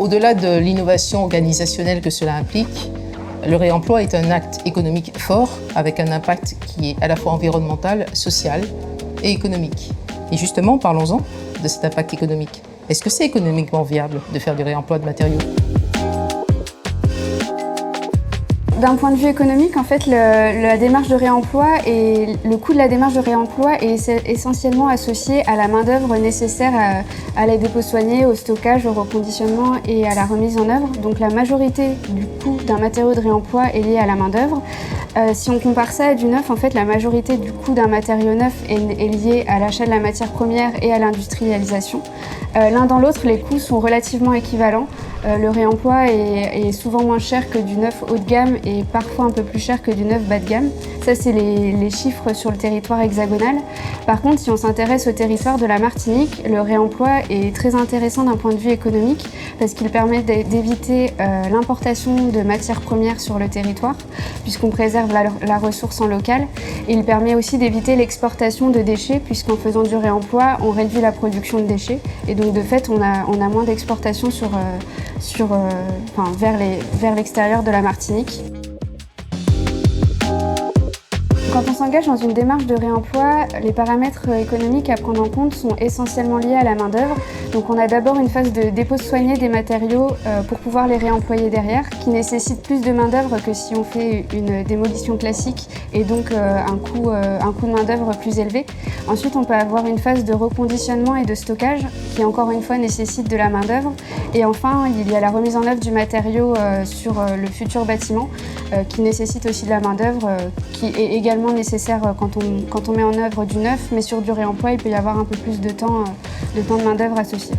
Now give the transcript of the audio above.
Au-delà de l'innovation organisationnelle que cela implique, le réemploi est un acte économique fort avec un impact qui est à la fois environnemental, social et économique. Et justement, parlons-en de cet impact économique. Est-ce que c'est économiquement viable de faire du réemploi de matériaux ? D'un point de vue économique, en fait, la démarche de réemploi et le coût de la démarche de réemploi est essentiellement associé à la main-d'œuvre nécessaire à les dépôts soignés, au stockage, au reconditionnement et à la remise en œuvre. Donc la majorité du coût d'un matériau de réemploi est liée à la main-d'œuvre. Si on compare ça à du neuf, en fait, la majorité du coût d'un matériau neuf est liée à l'achat de la matière première et à l'industrialisation. L'un dans l'autre, les coûts sont relativement équivalents. Le réemploi est souvent moins cher que du neuf haut de gamme et parfois un peu plus cher que du neuf bas de gamme. Ça, c'est les chiffres sur le territoire hexagonal. Par contre, si on s'intéresse au territoire de la Martinique, le réemploi est très intéressant d'un point de vue économique parce qu'il permet d'éviter l'importation de matières premières sur le territoire puisqu'on préserve la ressource en local. Et il permet aussi d'éviter l'exportation de déchets puisqu'en faisant du réemploi, on réduit la production de déchets. Et donc, de fait, on a moins d'exportation vers l'extérieur de la Martinique. Quand on s'engage dans une démarche de réemploi, les paramètres économiques à prendre en compte sont essentiellement liés à la main-d'œuvre. Donc on a d'abord une phase de dépôt soigné des matériaux pour pouvoir les réemployer derrière, qui nécessite plus de main-d'œuvre que si on fait une démolition classique et donc un coût de main-d'œuvre plus élevé. Ensuite, on peut avoir une phase de reconditionnement et de stockage qui encore une fois nécessite de la main-d'œuvre. Et enfin, il y a la remise en œuvre du matériau sur le futur bâtiment qui nécessite aussi de la main-d'œuvre qui est également nécessaire quand on met en œuvre du neuf, mais sur du réemploi, il peut y avoir un peu plus de temps de main-d'œuvre associé.